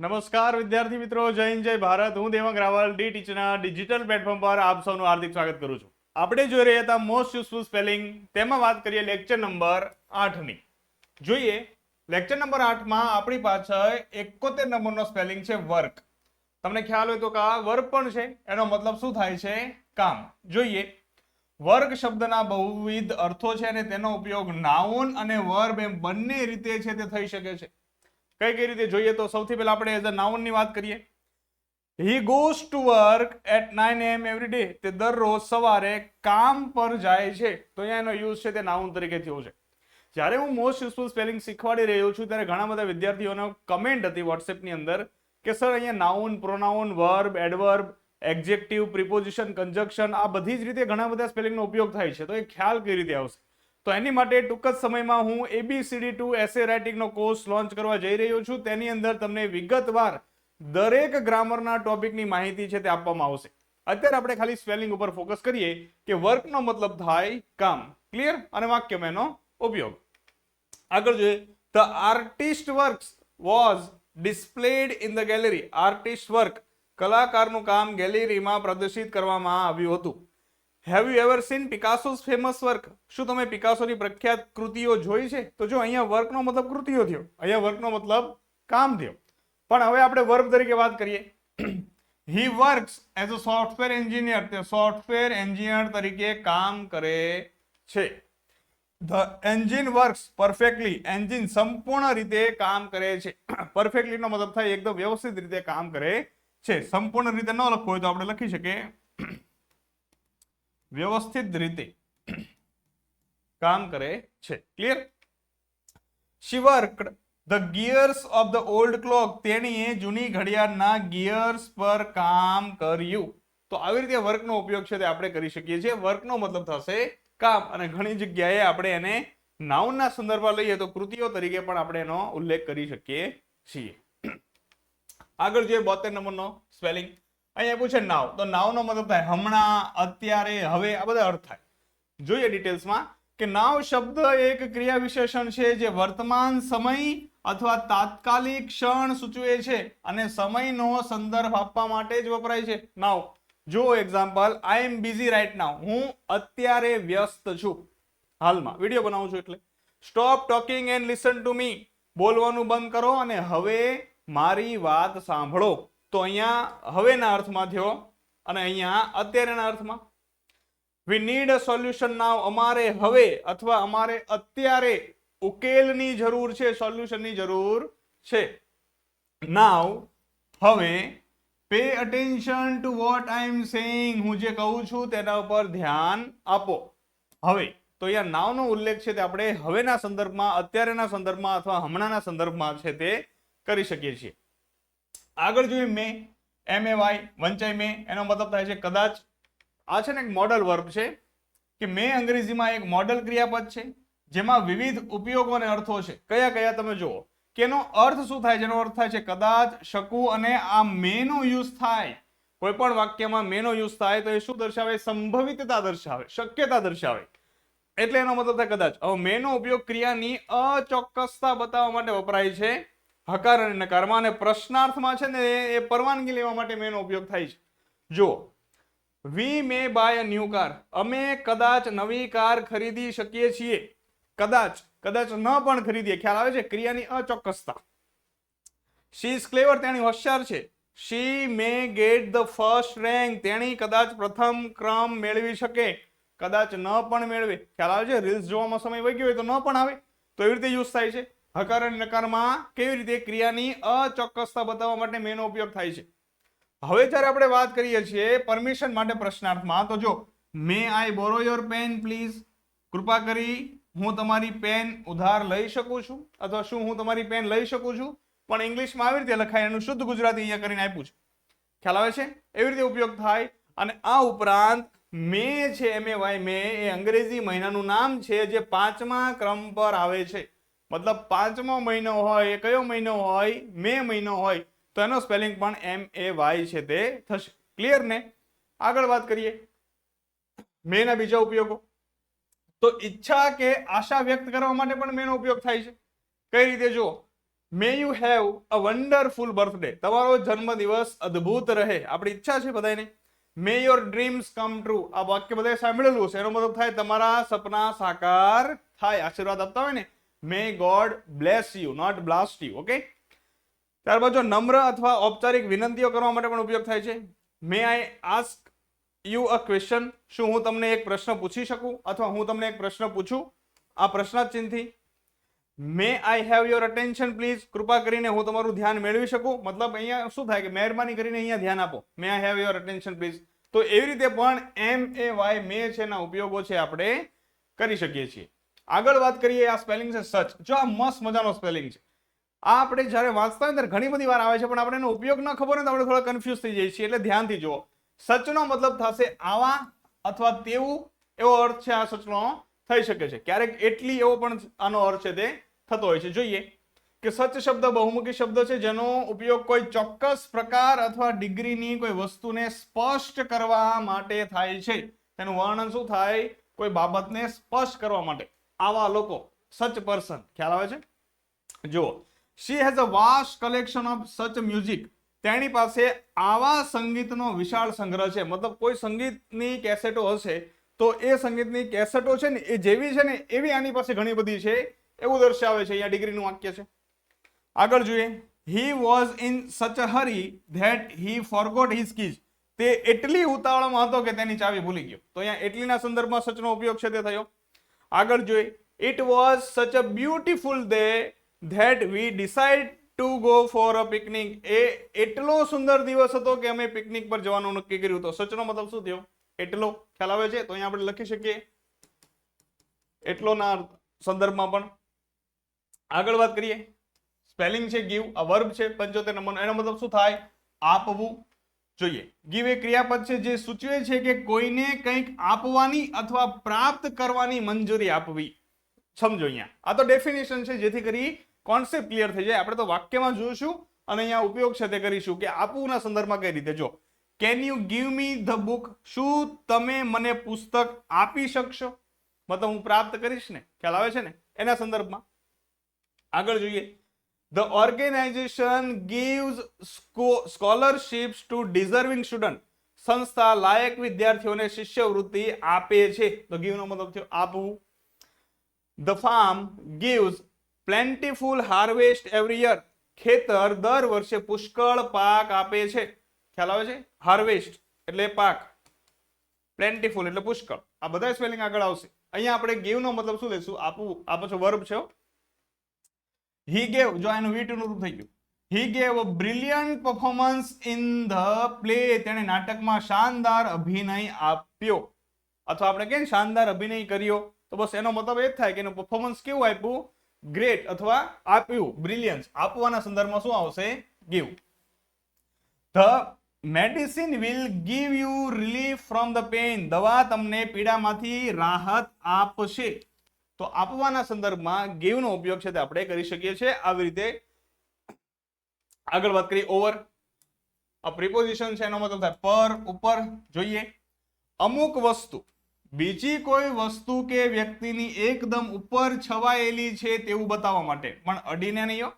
નમસ્કાર વિદ્યાર્થી મિત્રો, જય હિન્દ જય ભારત. હું દેવાંગ રાવલ ડી ટીચરના ડિજિટલ પ્લેટફોર્મ પર આપ સૌનું હાર્દિક સ્વાગત કરું છું. આપણે જોઈ રહ્યા હતા મોસ્ટ યુઝફુલ સ્પેલિંગ, તેમાં વાત કરીએ લેક્ચર નંબર 8ની. જોઈએ લેક્ચર નંબર 8માં આપણી પાછળ 71 નંબરનો સ્પેલિંગ છે વર્ક. તમને ખ્યાલ હોય તો કે આ વર્ક પણ છે, એનો મતલબ શું થાય છે? કામ. જોઈએ વર્ક શબ્દના બહુવિધ અર્થો છે અને તેનો ઉપયોગ નાઉન અને વર્બ એમ બંને રીતે છે તે થઈ શકે છે. કઈ રીતે જોઈએ તો સૌથી પહેલા આપણે એઝ અ નાઉન ની વાત કરીએ. He goes to work at 9 AM every day. તે દરરોજ સવારે કામ પર જાય છે. તો અહીંયા એનો યુઝ છે તે નાઉન તરીકે થયો છે. જ્યારે હું મોસ્ટ યુઝફુલ સ્પેલિંગ શીખવાડી રહ્યો છું ત્યારે ઘણા બધા વિદ્યાર્થીઓનો કમેન્ટ હતી વોટ્સએપની અંદર કે સર અહીંયા noun, pronoun, verb, adverb, adjective, preposition, conjunction આ બધી જ રીતે ઘણા બધા સ્પેલિંગનો ઉપયોગ થાય છે. તો એ ખ્યાલ કઈ રીતે આવશે? તો એની માટે ટૂંક જ સમયમાં હું ABCD ટુ એસે રાઇટિંગનો કોર્સ લોન્ચ કરવા જઈ રહ્યો છું. તેની અંદર તમને વિગતવાર દરેક ગ્રામરના ટોપિકની માહિતી છે તે આપવામાં આવશે. અત્યારે આપણે ખાલી સ્પેલિંગ ઉપર ફોકસ કરીએ કે વર્કનો મતલબ થાય કામ. ક્લિયર? અને વાક્યમાં એનો ઉપયોગ. આગળ જોઈએ, the artist works was displayed in the gallery. Artist work, કલાકારનું કામ ગેલેરીમાં પ્રદર્શિત કરવામાં આવ્યું હતું. Have you ever seen Picasso's famous work? શું તમે પિકાસોની પ્રખ્યાત કૃતિઓ જોઈ છે? તો જો અહીંયા વર્કનો મતલબ કૃતિઓ થયો, અહીંયા વર્કનો મતલબ કામ થયો. પણ હવે આપણે વર્બ તરીકે વાત કરીએ. He works as a software engineer. તે સોફ્ટવેર એન્જિનિયર તરીકે કામ કરે છે. The engine works perfectly. Engine સંપૂર્ણ રીતે કામ કરે છે. પરફેક્ટલી નો મતલબ થાય એકદમ વ્યવસ્થિત રીતે કામ કરે છે. સંપૂર્ણ રીતે ન લખવું હોય તો આપણે લખી શકીએ વ્યવસ્થિત રીતે કામ કરે છે. Clear? She worked the gears of the old clock. તેણીએ જૂની ઘડિયાળના ગિયર્સ પર કામ કર્યું. તો આવી રીતે વર્કનો ઉપયોગ છે તે આપણે કરી શકીએ છીએ. વર્કનો મતલબ થશે કામ, અને ઘણી જગ્યાએ આપણે એને નાઉનના સંદર્ભમાં લઈએ તો કૃતિઓ તરીકે પણ આપણે એનો ઉલ્લેખ કરી શકીએ છીએ. આગળ જોઈએ 72 નંબરનો સ્પેલિંગ. અહીંયા પૂછે નાવ. તો નાવનો મતલબ થાય હમણાં, અત્યારે, હવે, આ બધા અર્થ થાય. જોઈએ ડિટેલ્સમાં કે નાવ શબ્દ એક ક્રિયા વિશેષણ છે જે વર્તમાન સમય અથવા તાત્કાલિક ક્ષણ સૂચવે છે અને સમયનો સંદર્ભ આપવા માટે જ વપરાય છે. નાવ જો એક્ઝામ્પલ, આઈ એમ બિઝી રાઈટ નાવ. હું અત્યારે વ્યસ્ત છું, હાલમાં વિડીયો બનાવું છું એટલે. Stop talking and listen to me. બોલવાનું બંધ કરો અને હવે મારી વાત સાંભળો. તો અહીંયા હવેના અર્થમાં થયો અને અહીંયા અત્યારેના અર્થમાં. વી નીડ અ સોલ્યુશન નાવ. અમારે હવે અથવા અમારે અત્યારે ઉકેલની જરૂર છે, સોલ્યુશનની જરૂર છે. નાવ હવે pay attention two what I am saying. હું જે કહું છું તેના ઉપર ધ્યાન આપો. હવે તો અહીંયા નાવનો ઉલ્લેખ છે તે આપણે હવેના સંદર્ભમાં, અત્યારેના સંદર્ભમાં અથવા હમણાંના સંદર્ભમાં છે તે કરી શકીએ છીએ. આગળ જોઈએ મે. MAY, વંચાઈ મે. એનો મતલબ થાય છે કદાચ. આ છે ને એક મોડલ વર્બ છે કે મે અંગ્રેજીમાં એક મોડલ ક્રિયાપદ છે જેમાં વિવિધ ઉપયોગો અને અર્થો છે. કયા કયા તમે જુઓ કે એનો અર્થ શું થાય છે. એનો અર્થ થાય છે કદાચ, શકું, અને આ મેનો યુઝ થાય. કોઈ પણ વાક્યમાં મેનો યુઝ થાય તો એ શું દર્શાવે? સંભવિતતા દર્શાવે, શક્યતા દર્શાવે. એટલે એનો મતલબ થાય કદાચ. હવે મેનો ઉપયોગ ક્રિયાની અચોક્કસતા બતાવવા માટે વપરાય છે હકાર અને નકારમાં, અને પ્રશ્નાર્થમાં છે ને એ પરવાનગી લેવા માટે મેનો ઉપયોગ થાય છે. જુઓ, વી મે બાય અ ન્યુ કાર. અમે કદાચ નવી કાર ખરીદી શકીએ છીએ. કદાચ, કદાચ ન પણ ખરીદીએ. ખ્યાલ આવે છે? ક્રિયાની અચોક્કસતા. She is clever. તેણી હોશિયાર છે. She may get the first rank. તેણી કદાચ પ્રથમ ક્રમ મેળવી શકે. કદાચ ન પણ મેળવે. ખ્યાલ આવે છે? રીલ્સ જોવામાં સમય વહી ગયો હોય તો ન પણ આવે. તો એવી રીતે યુઝ થાય છે. હકાર અને નકારમાં કેવી રીતે? ક્રિયાની અચોક્કસતા બતાવવા માટે મેનો ઉપયોગ થાય છે. હવે જ્યારે આપણે વાત કરીએ છીએ પરમિશન માટે પ્રશ્નાર્થમાં, તો જો મે આઈ બોરો યોર પેન પ્લીઝ. કૃપા કરી હું તમારી પેન ઉધાર લઈ શકું છું, અથવા શું હું તમારી પેન લઈ શકું છું. પણ ઇંગ્લિશમાં આવી રીતે લખાય, એનું શુદ્ધ ગુજરાતી અહીંયા કરીને આપ્યું છે. ખ્યાલ આવે છે? એવી રીતે ઉપયોગ થાય. અને આ ઉપરાંત મે છે, MAY, મે એ અંગ્રેજી મહિનાનું નામ છે જે 5મા ક્રમ પર આવે છે. મતલબ 5મો મહિનો હોય, કયો મહિનો હોય? મે મહિનો હોય, તો એનો સ્પેલિંગ પણ MAY છે તે થશે. ક્લિયર ને? આગળ વાત કરીએ મેના બીજા ઉપયોગો. તો ઈચ્છા કે આશા વ્યક્ત કરવા માટે પણ મેનો ઉપયોગ થાય છે. કઈ રીતે? જો મે you have a wonderful birthday, તમારો જન્મદિવસ અદ્ભુત રહે, આપણી ઈચ્છા છે બધાને. મે યોર ડ્રીમ્સ કમ ટ્રુ, આ વાક્ય બધાએ સાંભળેલું છે, એનો મતલબ થાય તમારા સપના સાકાર થાય, આશીર્વાદ આપતા હોય ને. May God bless you, not blast you. Okay. ત્યારબાદ જો નમ્ર અથવા ઔપચારિક વિનંતીઓ કરવા માટે પણ ઉપયોગ થાય છે. May I ask you a question, શું હું તમને એક પ્રશ્ન પૂછી શકું, અથવા હું તમને એક પ્રશ્ન પૂછું, આ પ્રશ્નાર્થ ચિહ્નથી. May I have your attention please, કૃપા કરીને હું તમારું ધ્યાન મેળવી શકું, મતલબ અહીંયા શું થાય કે મહેરબાની કરીને અહીંયા ધ્યાન આપો. May I have your attention please. તો એવી રીતે પણ MAY મે છે ના ઉપયોગો છે આપણે કરી શકીએ છીએ. આગળ વાત કરીએ, આ સ્પેલિંગ છે સચ. જો આ મસ્ત મજાનો સ્પેલિંગ છે. આ આપણે જ્યારે વાંચતા હોય ત્યારે ઘણી બધી વાર આવે છે, પણ આપણે એનો ઉપયોગ ન ખબર હોય તો આપણે થોડા કન્ફ્યુઝ થઈ જઈએ છીએ, એટલે ધ્યાનથી જુઓ. સચનો મતલબ થશે આવા અથવા તેવું, એવો અર્થ છે આ સચનો થઈ શકે છે. ક્યારેક એટલી એવો પણ આનો અર્થ છે તે થતો હોય છે. જોઈએ કે સચ શબ્દ બહુમુખી શબ્દ છે, જેનો ઉપયોગ કોઈ ચોક્કસ પ્રકાર અથવા ડિગ્રીની કોઈ વસ્તુને સ્પષ્ટ કરવા માટે થાય છે. તેનું વર્ણન શું થાય? કોઈ બાબતને સ્પષ્ટ કરવા માટે. આવા લોકો, સચ પર્સન. ખ્યાલ આવે છે? જુઓ, she has a vast collection of such music, તેની પાસે આવા સંગીતનો વિશાળ સંગ્રહ છે. મતલબ કોઈ સંગીતની કેસેટો હશે તો એ સંગીતની કેસેટો છે ને એ જેવી છે ને એવી આની પાસે ઘણી બધી છે, એવું દર્શાવે છે. અહીંયા ડિગ્રીનું વાક્ય છે. આગળ જોઈએ, he was in such a hurry that he forgot his keys, તે એટલી ઉતાવળમાં હતો કે તેની ચાવી ભૂલી ગયો. તો અહીંયા એટલીના સંદર્ભમાં સચનો ઉપયોગ છે તે થયો. આગળ જોઈએ, it was such a beautiful day that we decide to go for a picnic, એ એટલો સુંદર દિવસ હતો કે અમે પિકનિક પર જવાનું નક્કી કર્યું. તો સચનો મતલબ શું થયો? એટલો. ખ્યાલ આવે છે? તો અહીંયા આપણે લખી શકીએ એટલોના સંદર્ભમાં પણ. આગળ વાત કરીએ, સ્પેલિંગ છે ગીવ, આ વર્બ છે 75 નંબરનો, એનો મતલબ શું થાય? આપવું. જોઈએ, ગીવ એ ક્રિયાપદ છે જે સૂચવે છે કે કોઈને કંઈક આપવાની અથવા પ્રાપ્ત કરવાની મંજૂરી આપવી. સમજો, અહીંયા આ તો ડેફિનેશન છે, જેથી કરી કોન્સેપ્ટ ક્લિયર થઈ જાય. આપણે તો વાક્યમાં જોઈશું અને અહીંયા ઉપયોગ છે તે કરીશું કે આપવુંના સંદર્ભમાં કઈ રીતે. જો, can you give me the book, શું તમે મને પુસ્તક આપી શકશો? મતલબ હું પ્રાપ્ત કરીશ ને. ખ્યાલ આવે છે ને? એના સંદર્ભમાં. આગળ જોઈએ, the organization gives scholarships to deserving student, સંસ્થા લાયક વિદ્યાર્થીઓને શિષ્યવૃત્તિ આપે છે. તો ગીવનો મતલબ થયો આપવું. The farm gives plentiful harvest every year, ખેતર દર વર્ષે પુષ્કળ પાક આપે છે. ખ્યાલ આવે છે? હાર્વેસ્ટ એટલે પાક, પ્લેન્ટીફુલ એટલે પુષ્કળ. આ બધા સ્પેલિંગ આગળ આવશે. અહીંયા આપણે ગીવનો મતલબ શું લેશું? આપવું. આ પાછો વર્બ છે. he gave, જો એનું V2 નું રૂપ થઈ ગયું. he gave a brilliant performance in the play, તેણે નાટકમાં શાનદાર અભિનય આપ્યો. અથવા આપણે કહીએ શાનદાર અભિનય કર્યો, તો બસ એનો મતલબ એ જ થાય કે એનું પરફોર્મન્સ કેવું આપ્યું? ગ્રેટ અથવા આપ્યું, બ્રિલિયન્સ. આપવાના સંદર્ભમાં શું આવશે? Give. The medicine will give you relief from the pain, દવા તમને પીડામાંથી રાહત આપશે. તો આપવાના સંદર્ભમાં ગીવનો ઉપયોગ છે તે આપણે કરી શકીએ છીએ આવી રીતે. આગળ વાત કરીએ, ઓવર. આ પ્રિપોઝિશન છે, એનો મતલબ થાય પર, ઉપર. જોઈએ, અમુક વસ્તુ બીજી કોઈ વસ્તુ કે વ્યક્તિની એકદમ ઉપર છવાયેલી છે તેવું બતાવવા માટે, પણ અડીને નહીં.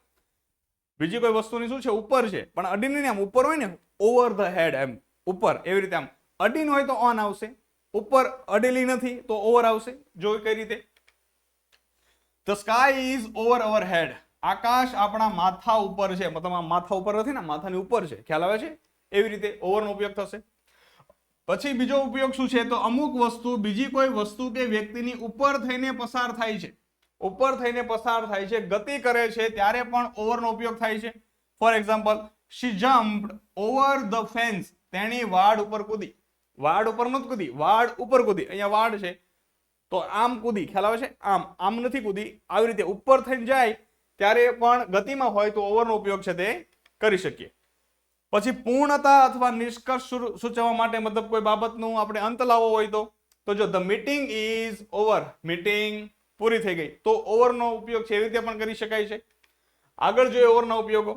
બીજી કોઈ વસ્તુની શું છે? ઉપર છે, પણ અડીને નહીં. આમ ઉપર હોય ને, ઓવર ધ હેડ, એમ ઉપર, એવી રીતે. આમ અડીને હોય તો ઓન આવશે, ઉપર અડેલી નથી તો ઓવર આવશે. જો કઈ રીતે, ધ સ્કાય ઇઝ ઓવર અવર હેડ, આકાશ આપણા માથા ઉપર છે. મતલબ આ માથા ઉપર નથી ને, માથાની ઉપર છે. ખ્યાલ આવે છે? એવી રીતે ઓવરનો ઉપયોગ થશે. પછી બીજો ઉપયોગ શું છે? તો અમુક વસ્તુ બીજી કોઈ વસ્તુ કે વ્યક્તિની ઉપર થઈને પસાર થાય છે. ઉપર થઈને પસાર થાય છે, ગતિ કરે છે, ત્યારે પણ ઓવરનો ઉપયોગ થાય છે. For example, she jumped over the fence, તેણી વાડ ઉપર કૂદી. વાડ ઉપર નથી કૂદી, વાડ ઉપર કૂદી. અહીંયા વાડ છે તો આમ કૂદી. ખ્યાલ આવે છે? આમ નથી કૂદી. આવી રીતે ઉપર થઈને જાય ત્યારે પણ ગતિમાં હોય તો ઓવરનો ઉપયોગ છે તે કરી શકીએ. પછી પૂર્ણતા અથવા નિષ્કર્ષ સૂચવવા માટે, મતલબ કોઈ બાબતનું આપણે અંત લાવવો હોય તો જો the meeting is over, meeting પૂરી થઈ ગઈ, તો ઓવરનો ઉપયોગ છે એવી રીતે પણ કરી શકાય છે. આગળ જોઈએ ઓવરના ઉપયોગો,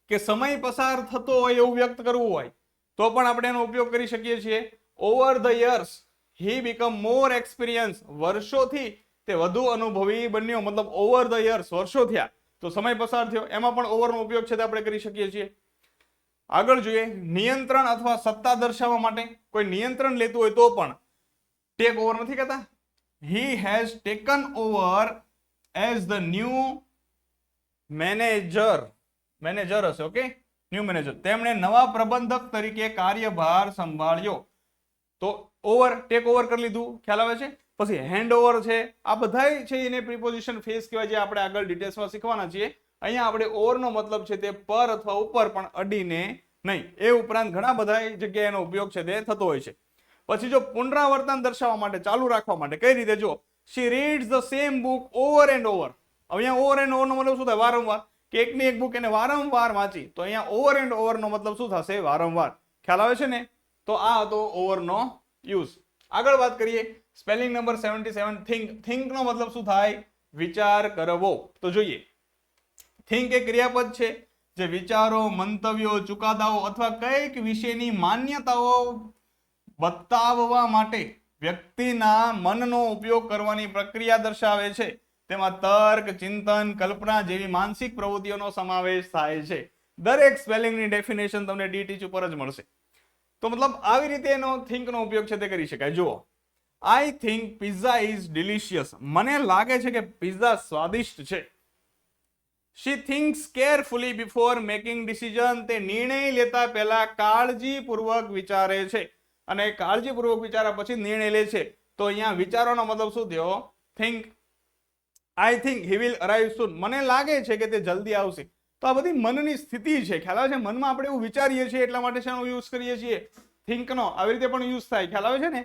કે સમય પસાર થતો હોય એવું વ્યક્ત કરવું હોય તો પણ આપણે એનો ઉપયોગ કરી શકીએ છીએ. Over the years he become more experienced, વર્ષોથી તે વધુ અનુભવી બન્યો. મતલબ ઓવર ધ યર્સ, વર્ષો થયા તો સમય પસાર થયો, એમાં પણ ઓવરનો ઉપયોગ છે તે આપણે કરી શકીએ છીએ. આગળ જોઈએ, નિયંત્રણ અથવા સત્તા દર્શાવવા માટે કોઈ નિયંત્રણ લેતું હોય તો પણ ટેક ઓવર નથી કહેતા. He has taken over as the new manager હશે, ઓકે, ન્યૂ મેનેજર, તેમણે નવા પ્રબંધક તરીકે કાર્યભાર સંભાળ્યો. તો ઓવર, ટેક ઓવર કરી લીધું, ખ્યાલ આવે છે. પછી હેન્ડ ઓવર છે, આ બધાય છે એને પ્રિપોઝિશન ફેસ કહેવાય, જે આપણે આગળ ડિટેલ્સમાં શીખવાના છીએ. અહીંયા આપણે ઓવરનો મતલબ છે તે પર અથવા ઉપર, પણ અડીને નહીં. એ ઉપરાંત ઘણા બધા જગ્યાએ એનો ઉપયોગ છે તે થતો હોય છે. પછી જો પુનરાવર્તન દર્શાવવા માટે, ચાલુ રાખવા માટે, કઈ રીતે? જો she reads the same book over and over. અહીંયા ઓવર એન્ડ ઓવરનો મતલબ શું થાય? વારંવાર, કે એકની એક બુક એને વારંવાર વાંચી. તો અહીંયા ઓવર એન્ડ ઓવરનો મતલબ શું થશે? વારંવાર. ખ્યાલ આવે છે ને? તો આ હતો ઓવરનો યુઝ. આગળ વાત કરીએ, સ્પેલિંગ નંબર 77, થિંક. થિંકનો મતલબ શું થાય? વિચાર કરવો. તો જોઈએ, થિંક એ ક્રિયાપદ છે જે વિચારો, મંતવ્યો, ચુકાદાઓ અથવા કંઈક વિશેની માન્યતાઓ બતાવવા માટે વ્યક્તિના મનનો ઉપયોગ કરવાની પ્રક્રિયા દર્શાવે છે. તેમાં તર્ક, ચિંતન, કલ્પના જેવી માનસિક પ્રવૃત્તિઓનો સમાવેશ થાય છે. દરેક સ્પેલિંગની ડેફિનેશન તમને ડીટીચ ઉપર જ મળશે. તો મતલબ આવી રીતે એનો થિંકનો ઉપયોગ છે તે કરી શકાય. જુઓ, I think pizza is delicious. મને લાગે છે કે પિઝા સ્વાદિષ્ટ છે. She thinks carefully before making decision. તે નિર્ણય લેતા પહેલા કાળજીપૂર્વક વિચારે છે, અને કાળજીપૂર્વક વિચાર્યા પછી નિર્ણય લે છે. તો અહીંયા વિચારોનો મતલબ શું થયો? Think. I think he will arrive soon. મને લાગે છે કે તે જલ્દી આવશે. તો આ બધી મનની સ્થિતિ છે, ખ્યાલ આવે છે? મનમાં આપણે એવું વિચારીએ છીએ, એટલા માટે શેનો યુઝ કરીએ છીએ? થિંકનો. આવી રીતે પણ યુઝ થાય, ખ્યાલ આવે છે ને?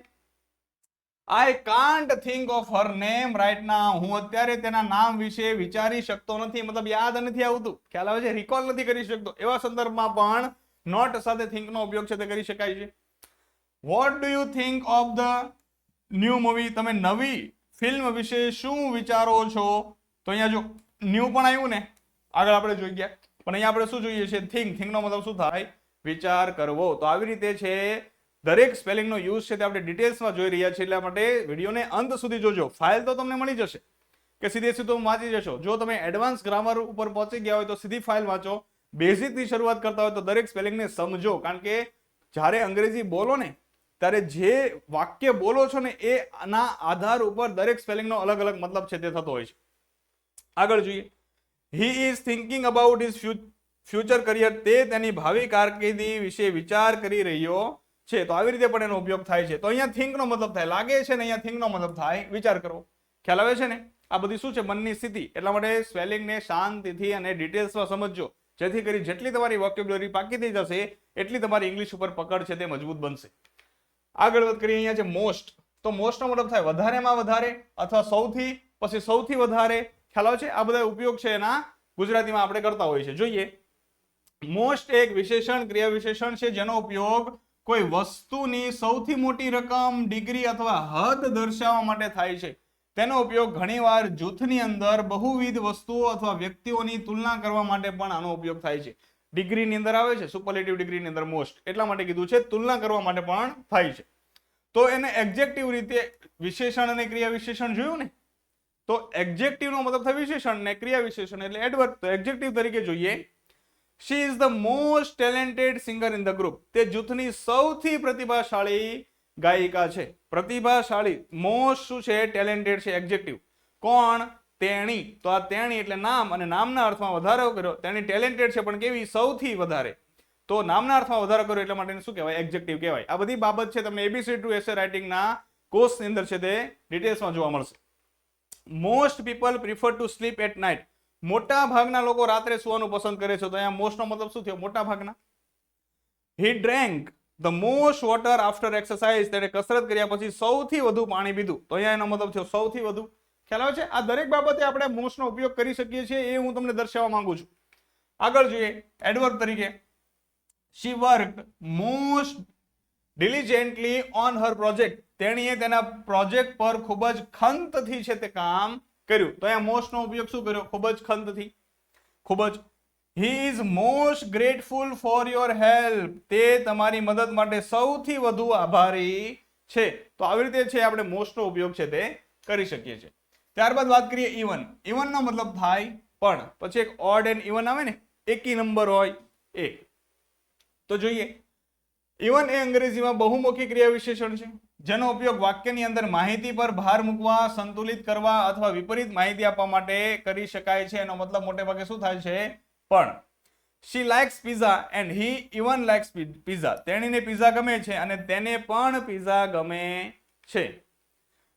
I can't think of her name right now. હું અત્યારે તેના નામ વિશે વિચારી શકતો નથી, મતલબ યાદ નથી આવતું, ખ્યાલ આવે છે? રિકોલ નથી કરી શકતો. એવા સંદર્ભમાં પણ નોટ સાથે થિંકનો ઉપયોગ છે તે કરી શકાય છે. What do you think of the new movie. તમે નવી ફિલ્મ વિશે શું વિચારો છો? તો અહીંયા જો ન્યૂ પણ આવ્યું ને, આગળ આપણે જોઈ ગયા, પણ અહીંયા આપણે શું જોઈએ છે? થિંક. થિંકનો મતલબ શું થાય? વિચાર કરવો. તો આવી રીતે છે દરેક સ્પેલિંગનો યુઝ છે તે આપણે ડિટેલ્સમાં જોઈ રહ્યા છીએ, એટલા માટે વિડીયોને અંત સુધી જોજો. ફાઇલ તો તમને મળી જશે કે સીધે સીધું વાંચી જશો. જો તમે એડવાન્સ ગ્રામર ઉપર પહોંચી ગયા હોય તો સીધી ફાઇલ વાંચો. બેઝિકથી શરૂઆત કરતા હોય તો દરેક સ્પેલિંગને સમજો, કારણ કે જ્યારે અંગ્રેજી બોલો ને ત્યારે જે વાક્ય બોલો છો ને એના આધાર ઉપર દરેક સ્પેલિંગનો અલગ અલગ મતલબ છે તે થતો હોય છે. આગળ જોઈએ, he is thinking about his future career. તે તેની ભાવિ કારકિર્દી વિશે વિચાર કરી રહ્યો છે. તો આવી રીતે પણ એનો ઉપયોગ થાય છે. તો અહીંયા થિંકનો મતલબ થાય લાગે છે, ને અહીંયા થિંકનો મતલબ થાય વિચાર કરવો. ખ્યાલ આવે છે ને? આ બધી શું છે? મનની સ્થિતિ. એટલા માટે સ્પેલિંગને શાંતિથી અને ડિટેલ્સમાં સમજજો, જેથી કરી જેટલી તમારી વોકેબ્યુલરી પાકી થઈ જશે એટલી તમારી ઇંગ્લિશ ઉપર પકડ છે તે મજબૂત બનશે. આગળ વાત કરીએ, અહીંયા છે મોસ્ટ. તો મોસ્ટનો મતલબ થાય વધારેમાં વધારે અથવા સૌથી, પછી સૌથી વધારે. ખ્યાલ આવે છે? આ બધા ઉપયોગ છે એના ગુજરાતીમાં આપણે કરતા હોઈએ છીએ. જોઈએ, મોસ્ટ એક વિશેષણ, ક્રિયા વિશેષણ છે જેનો ઉપયોગ કોઈ વસ્તુની સૌથી મોટી રકમ, ડિગ્રી અથવા હદ દર્શાવવા માટે થાય છે. તેનો ઉપયોગ ઘણીવાર જૂથની અંદર બહુવિધ વસ્તુઓ અથવા વ્યક્તિઓની તુલના કરવા માટે પણ આનો ઉપયોગ થાય છે. ડિગ્રીની અંદર આવે છે, સુપરલેટિવ ડિગ્રીની અંદર મોસ્ટ, એટલા માટે કીધું છે. તુલના કરવા માટે પણ થાય છે. તો એને એડજેક્ટિવ રીતે વિશેષણ અને ક્રિયા વિશેષણ જોયું ને, તો એડજેક્ટિવનો મતલબ થાય વિશેષણ, ને ક્રિયા વિશેષણ એટલે એડવર્બ. તો એડજેક્ટિવ તરીકે જોઈએ, she is the most talented singer in the group. તે જૂથની સૌથી પ્રતિભાશાળી ગાયિકા છે. પ્રતિભાશાળી, મોસ્ટ શું છે? ટેલેન્ટેડ છે, એડજેક્ટિવ. કોણ? તેણી. તો આ તેણી એટલે નામ, અને નામના અર્થમાં વધારો કર્યો. તેણી ટેલેન્ટેડ છે, પણ કેવી? સૌથી વધારે. તો નામના અર્થમાં વધારો કર્યો એટલા માટે શું કહેવાય? એડજેક્ટિવ કહેવાય. આ બધી બાબત છે તમને એબીસી ટુ એસે રાઇટિંગના કોર્સની અંદર છે તે ડિટેલ્સમાં જોવા મળશે. Most people prefer to sleep at night. મોટા ભાગના લોકો રાત્રે સુવાનું પસંદ કરે છે. તો અહીંયા મોસ્ટનો મતલબ શું થયો? મોટા ભાગના. He drank the most water after exercise. તેણે કસરત કર્યા પછી સૌથી વધુ પાણી પીધું. તો અહીંયા એનો મતલબ થયો સૌથી વધુ. ખ્યાલ આવે છે? આ દરેક બાબતે આપણે મોસ્ટનો ઉપયોગ કરી શકીએ છીએ, એ હું તમને દર્શાવવા માંગુ છું. આગળ જોઈએ, એડવર્બ તરીકે, she worked most diligently on her project. તેણીએ તેના પ્રોજેક્ટ પર ખૂબ જ ખંતથી છે તે કામ કર્યું. તો અહીંયા મોસ્ટનો ઉપયોગ શું કર્યો? ખૂબ જ ખંતથી, ખૂબ જ. He is most grateful for your help. તે તમારી મદદ માટે સૌથી વધુ આભારી છે. તો આવી રીતે છે આપણે મોસ્ટનો ઉપયોગ છે તે કરી શકીએ છીએ. ત્યારબાદ વાત કરીએ ઇવન. ઇવનનો મતલબ થાય પણ પછી એક ઓડ એન્ડ ઇવન આવે ને, એકી નંબર હોય એ. તો જોઈએ, ઇવન એ અંગ્રેજીમાં બહુમુખી ક્રિયા વિશેષણ છે જેનો ઉપયોગ વાક્યની અંદર માહિતી પર ભાર મૂકવા, સંતુલિત કરવા અથવા વિપરીત માહિતી આપવા માટે કરી શકાય છે. એનો મતલબ મોટે ભાગે શું થાય છે? પણ. She likes pizza and he even likes pizza. તેણીને પિઝા ગમે છે અને તેને પણ પિઝા ગમે છે.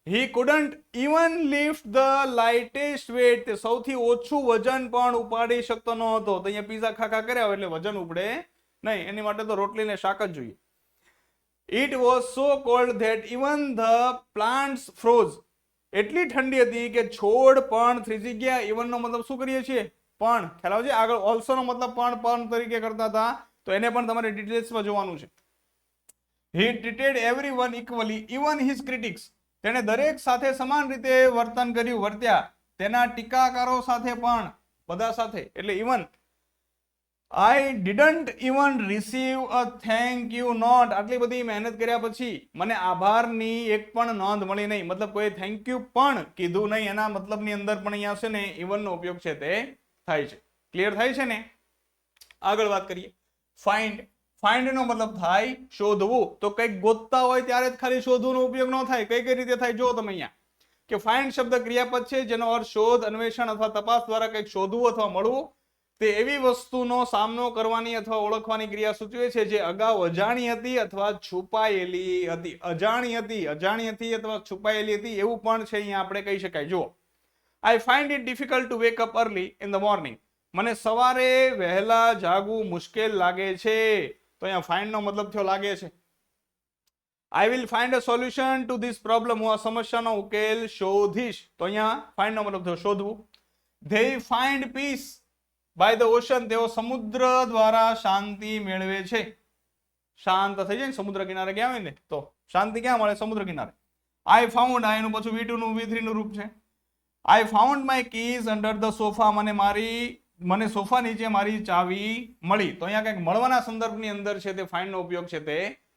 He couldn't even lift the lightest weight. તે સૌથી ઓછું વજન પણ ઉપાડી શકતો ન હતો. તો અહીંયા પિઝા ખાખા કર્યા એટલે વજન ઉપડે નહીં, એની માટે તો રોટલી ને શાક જ જોઈએ. It was so cold that even the plants froze. એટલી ઠંડી હતી કે છોડ પણ થ્રીજી ગયા. ઇવન નો મતલબ શું કરીએ છીએ? પણ. ખ્યાલ આવે છે? આગળ ઓલ્સો નો મતલબ પણ તરીકે કરતા હતા, તો એને પણ તમારે ડિટેલ્સમાં જોવાનું છે. He treated everyone equally, even his critics. તેણે દરેક સાથે સમાન રીતે વર્તન કર્યું, વર્ત્યા. તેના ટીકાકારો સાથે પણ, બધા સાથે. એટલે even I didn't even receive a thank you note. આટલી બધી મહેનત કર્યા પછી મને આભારની એક પણ નોંધ મળી નહીં. મતલબ કોઈ થેન્ક યુ પણ કીધું નહીં. એના મતલબની અંદર પણ અહીંયા છે ને ઇવન નો ઉપયોગ છે તે થાય છે. ક્લિયર થાય છે ને? આગળ વાત કરીએ. ફાઇન્ડ. ફાઇન્ડ નો મતલબ થાય શોધવું. તો કંઈક ગોતતા હોય ત્યારે જ ખાલી શોધવાનો ઉપયોગ ન થાય. કઈ કઈ રીતે થાય જો તમે અહીંયા, કે ફાઇન્ડ શબ્દ ક્રિયાપદ છે જેનો અર્થ શોધ, અન્વેષણ અથવા તપાસ દ્વારા કંઈક શોધવું અથવા મળવું. તે એવી વસ્તુનો સામનો કરવાની અથવા ઓળખવાની ક્રિયા સૂચવે છે જે અગાઉ અજાણી હતી અથવા છુપાયેલી હતી. અજાણી હતી અથવા છુપાયેલી હતી એવું પણ છે અહીંયા આપણે કહી શકાય. જુઓ, I find it difficult to wake up early in the morning. મને સવારે વહેલા જાગવું મુશ્કેલ લાગે છે. તો અહીંયા ફાઇન્ડ નો મતલબ થયો લાગે છે. I will find a solution to this problem. હું આ સમસ્યાનો ઉકેલ શોધીશ. તો અહીંયા ફાઇન્ડ નો મતલબ થયો શોધવું. They find peace by the ocean. તેઓ સમુદ્ર દ્વારા શાંતિ મેળવે છે. શાંત થઈ જાય ને સમુદ્ર કિનારે ગયા હોય ને, તો શાંતિ ક્યાં મળે? સમુદ્ર કિનારે. I found, આ એનું પાછું V2 નું V3 નું રૂપ છે. I found my keys under the sofa. મને સોફા નીચે મારી ચાવી મળી. તો અહીંયા કંઈક મળવાના સંદર્ભની અંદર છે તે ફાઇન્ડ નો ઉપયોગ છે તે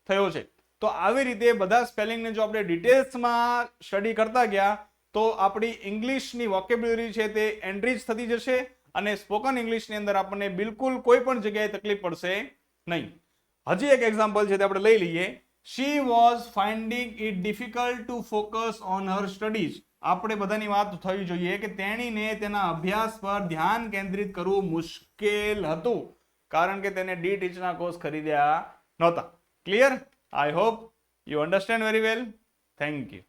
થયો છે. તો આવી રીતે બધા સ્પેલિંગને જો આપણે ડિટેલ્સમાં સ્ટડી કરતા ગયા તો આપણી ઇંગ્લિશની વોકેબ્યુલરી છે તે એનરીચ થતી જશે અને સ્પોકન ઇંગ્લિશની અંદર આપણને બિલકુલ કોઈ પણ જગ્યાએ તકલીફ પડશે નહીં. હજી એક એક્ઝામ્પલ છે તે આપણે લઈ લઈએ. She was finding it difficult to focus on her studies. આપણે બધાની વાત થવી જોઈએ કે તેણીને તેના અભ્યાસ પર ધ્યાન કેન્દ્રિત કરવું મુશ્કેલ હતું કારણ કે તેને ડી ટીચના કોર્સ ખરીદ્યા નહોતા. Clear? I hope you understand very well. Thank you.